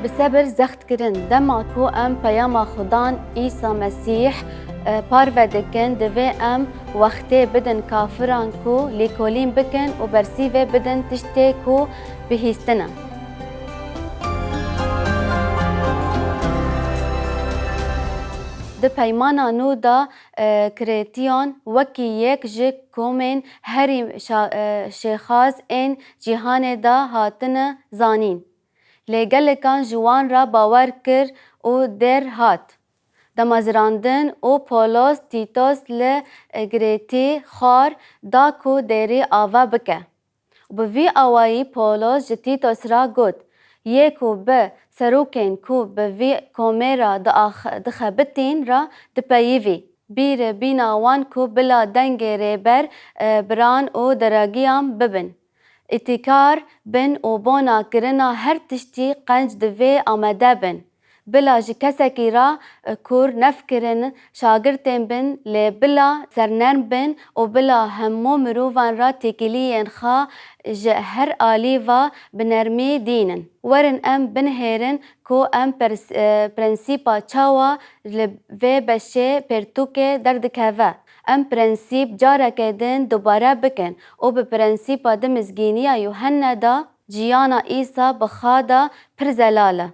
بسبر زخت کرن دما کو ام پیاما خدان عیسی مسیح پارو دکن دوی ام وقتی بدن کافران کو لیکولین بکن و برسیوه بدن تشتی کو بهیستنه. ده پیمانا نو دا کریتیان وکی یک جه کومن هری شیخاز این جهان دا هاتن زانین. لگلکان جوان را باور کر و در هات. دمازراندن و پولس تیتوس لگریتی خار دا کو دری آوا بکه. و بوی آوایی پولس جتیتوس را گود. یکو به سروکن کو بوی کومرا دخبتین را دپایوی. بیر بیناوان کو بلا دنگ ریبر بران و دراگیام ببن. اتکار بن و بونا کرنا هر تشتی قنج دوی آمده بن. بلا جکسکی را کور نفکرن شاگرتین بن لی بلا سرنرم بن و بلا همو مروفان را تکیلین خوا هر آلی و بنرمی دینن. ورن ام بنهرن کو ام پرنسیپا چاوا لوی بشه پرتوکه دردکوه. ام پرنسیپ جاره کدن دوباره بکن و به پرنسیپا دمزگینیا یوحنا دا جیانا عیسی بخادا پرزلاله.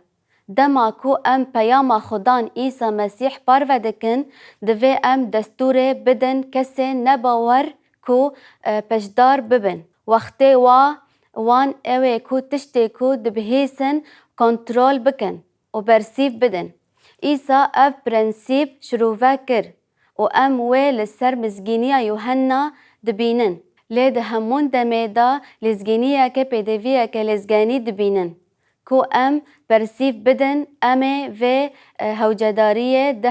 دما کو ام پیاما خدان عیسی مسیح پارو دکن دوی ام دستور بدن کسی نباور کو پشدار ببن. وقتی وان اوه کو تشتی کو دبهیسن کنترول بکن و برسیف بدن. عیسی اف پرنسیپ شروع کر و ام وی لسر مزگینیا یوحنا دبینن. لید همون دمیدا لزگینیا که پیدویا که لزگانی دبینن. کو ام برسیف بدن امه و هوجداریه ده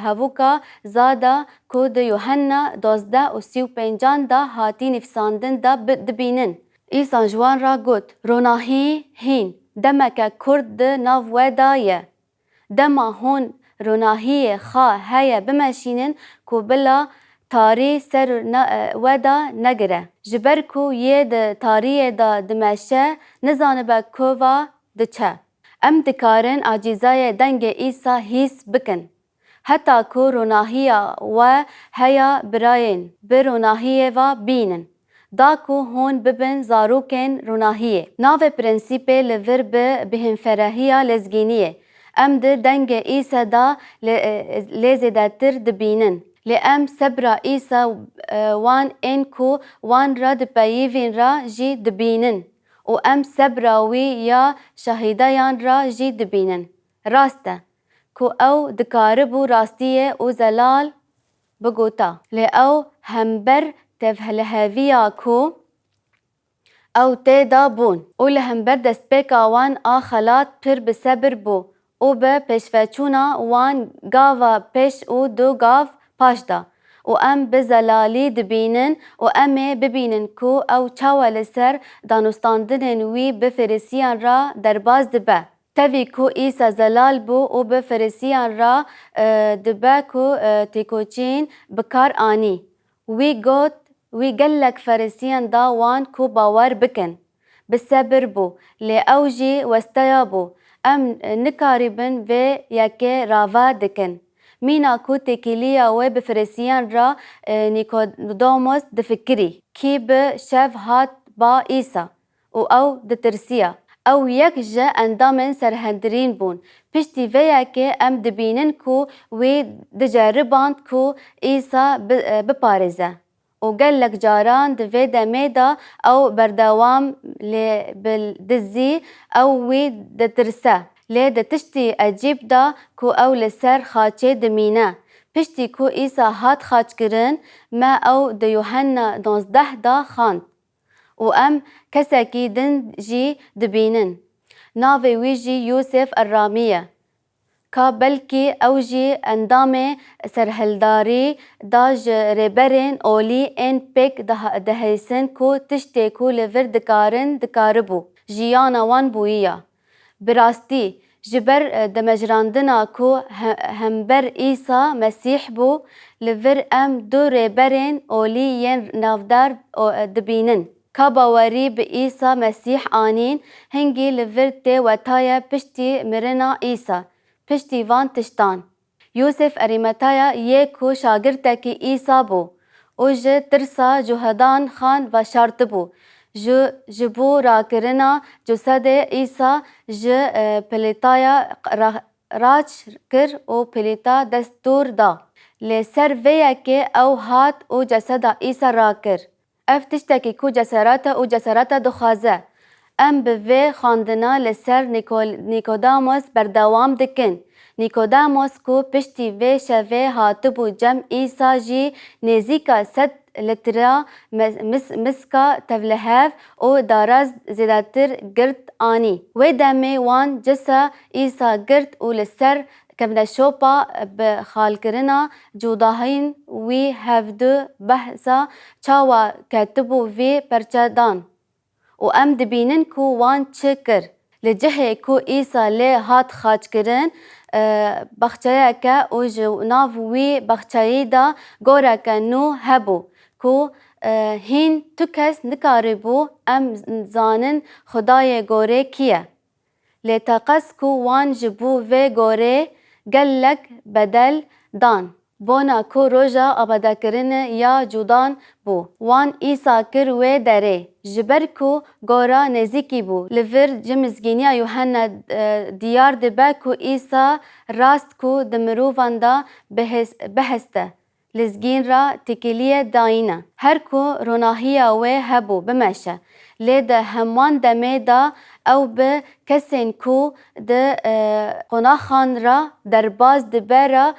هووکا زادا کو ده یوحنا 12:35 دا هاتی نفساندن دا دبینن. ایسان جوان را گوت روناهی هین دمک کرد ناو ودایه. دما هون روناهی خواه هیا بمشینن کو بلا تاری سر ودا نگره. جبر کو یه ده تاریه دا دمشه نزانه با کووا ده چه. ام دکارن عجیزای دنگ ایسا هیس بکن. حتی کو روناهیه و هیا براین بروناهیه و بینن. دا کو هون ببن زاروکن روناهیه. ناو پرنسیپه لور بهم فرهیه لزگینیه. ام ده دنگ ایسا دا لزیدتر دبینن. لأم سبرا إيسا وان إنكو وان را دبايفين را جي دبينن و أم سبرا وي يا شهيدايان را جي دبينن. راسته كو أو دكاربو راستيه و زلال بگوتا لأو همبر تفهلهاويا كو أو تيدا بون و لهمبر دسبيكا وان آخلات پر بسبر بو و به پشفچونا وان گاوا پش و دو گاو پاشدا و ام بزلالی دبینن و امه ببینن کو او چاوه لسر دانستاندنن وی بفرسیان را درباز دبه. تاوی کو ایسا زلال بو و بفرسیان را دبه کو تیکوچین بکار آنی. وی گوت وی گلک فرسیان دا وان کو باور بکن. بسبر بو لی اوجی وستیا بو ام نکاریبن و یکی راوا دکن. مینا کو تکیلیا و بفرسیان را نیکوداموس دفکری کی به شف هات با ایسا و او دترسیا او یک جه اندامن سرهندرین بون پشتی ویا که ام دبینن کو وی دجرباند کو ایسا بپارزه و گلک جاران دوی دمیدا او بردوام دزی او وی دترسه لی ده تشتی عجیب دا کو او لسر خاچه دمینه. پشتی کو ایسا هات خاچ کرن ما او ده یوحنا 19 دا خاند. و ام کساکی دن جی دبینن. ناوی وی جی یوسف الرامیه. کا بلکی او جی اندام سرهلداری دا ریبرین اولی این پیک ده حیسن کو تشتی کو لور دکارن دکاربو. جیانا وان بوییا. براستی جبر دمجراندنا کو همبر عیسی مسیح بو لور ام دو ریبرین اولی ین نافدار دبینن. کا باوری به عیسی مسیح آنین هنگی لور تی وطایا پشتی مرنا عیسی پشتی وان تشتان. یوسف اریمتایا یک کو شاگردکی عیسی بو او جه ترسا جهدان خان و شرط بو جبو راکرنا جسد عیسی جه پلیتایا راچ کر او پلیتا دستور دا لسر ویا که او هات او جسد عیسی راکر اف تشتکی کو جسارت او جسارت دخوازه ام به وی خواندنا لسر نیکوداموس بردوام دکن. نیکوداموس کو پشتی وی شوه هاتبو جم عیسی جی نزیکا 100 لترا مسکا تولهف او داراز زیادتر گرد آنی وی دمی وان جسا عیسی گرد او لسر کمده شوپا به خالکرنا جوداهین وی هفدو بحثا چاوا کتبو وی پرچدان و ام دبینن کو وان چکر لجهه کو عیسی لی هات خاچ کرن بخچه که او جو ناف وی بخچه دا گوره که نو هبو کو هین تو کس نکاربو ام زانن خدای گوره کیه لتقص کو وان جبو وی گوره گلک بدل دان بونا کو روژا آباده کرن یا جودان بو وان عیسی کر وی دره جبر کو گورا نزیکی بو لور جمزگینیا یوحنا دیار دبه کو عیسی راست کو دمروفان دا بهسته لزگین را تکیلیه داینه هر کو روناهیا وی هبو بمشه لیده همان دمه دا او به کسین کو ده قناخان را درباز دبه را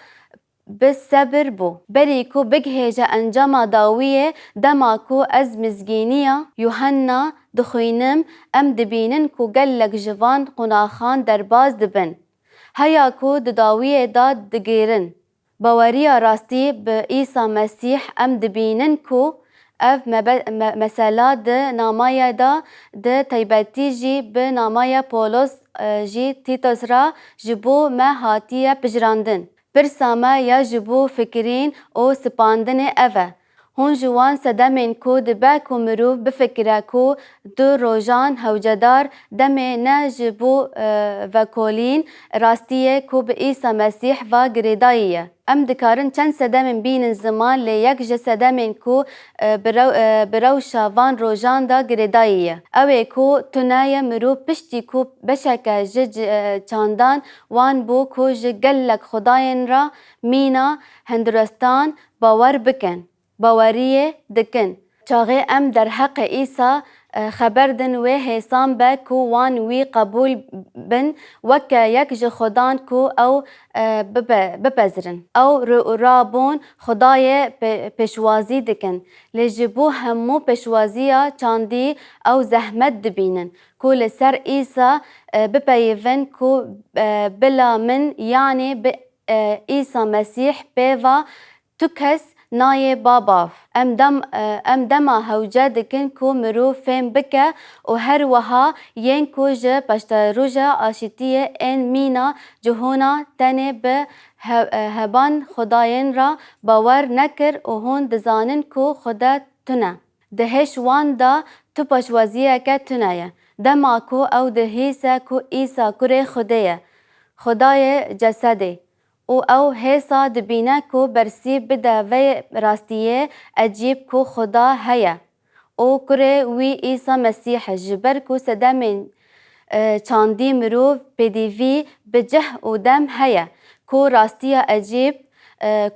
بصبر بو بری کو بگهیجه انجام داویه دما کو از مزگینیا یوحنا دخوینم ام دبینن کو گلک جوان قناخان درباز دبن هیا کو داویه داد دگیرن باوریا راستی به عیسی مسیح ام دبینن کو اف مثلا ده نامایا دا ده تیبتی جی به نامایا پولس جی تیتوس را جبو ما هاتیه پجراندن برسامه یا جبو فکرین او سپاندن اوه هون جوان سدمین کو دبه کو مروف بفکره کو دو روژان هوجدار دمه نه جبو وکولین راستیه کو به عیسی مسیح و گریداییه ام دکارن چند سدمین بین زمان لی یک جه سدمین کو بروشا وان روژان دا گریداییه اوه کو تنای مروف پشتی کو بشکه جه چاندان وان بو کو جه گلک خداین را مینا هندرستان باور بکن باوریه دکن چاغه ام در حق عیسی خبر دن و حسام به کو وان وی قبول بن وکه یک جه خدان کو او بپذرن او رابون خدای پشوازی دکن لجبو همو پشوازیا چاندی او زحمت دبینن کو لسر عیسی بپیون کو بلا من یعنی عیسی مسیح پیوا تو کس نای باباف ام دما هوجه دکن کو مرو فهم بکه و هر وها ین کو جه پشتا روژه آشتیه این مینا جهونا تنه به هبان خداین را باور نکر و هون دزانن کو خدا تنه دهش وان دا تو پشوازیه که تنه دما کو او دهیسه کو عیسی کره خدایه خدای جسده او حسا دبینه کو برسی بده و راستیه عجیب کو خدا هیا او کره وی عیسی مسیح جبر کو سدمین چاندی مروف بدیوی بجه و دم هیا کو راستیه عجیب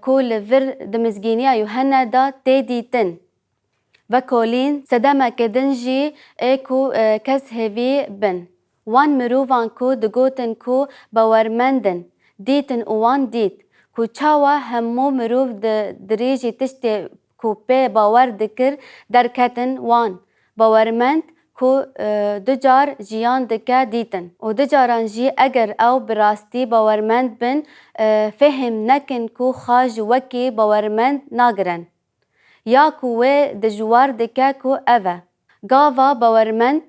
کو لور دمزگینیا یوحنا دا تیدیتن و کولین سدمه کدنجی کو کس هوی بن وان مروفان کو دگوتن کو باورمندن دیتن اوان دیت کو چاوا همو مروف دریجی تشتی کو پی باور دکر درکتن وان باورمند کو دجار جیان دکه دیتن و دجاران جی اگر او براستی باورمند بن فهم نکن کو خاج وکی باورمند ناگرن یا کوه دجوار دکه کو اوه گاوا باورمند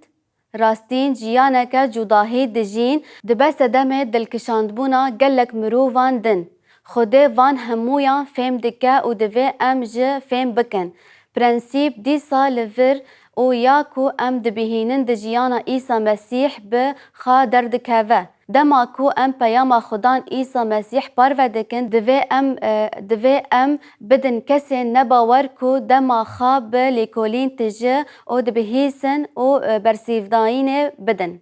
راستین جیانکه جداهی دجین دبست دمه دلکشاند بونا گلک مروفان دن خوده وان همویان فهم دکه و دوه ام جه فهم بکن پرنسیب دیسا لور û ya ku em dibihînin di jiyana Îsa Mesîh bi xwe derdikeve. Dema ku em peyama Xudan Îsa Mesîh parve dikin, divê em bidin kesên nebawer ku dema xwe bi lêkolîn tije û dibihîzin û bersîvdayînê bidin.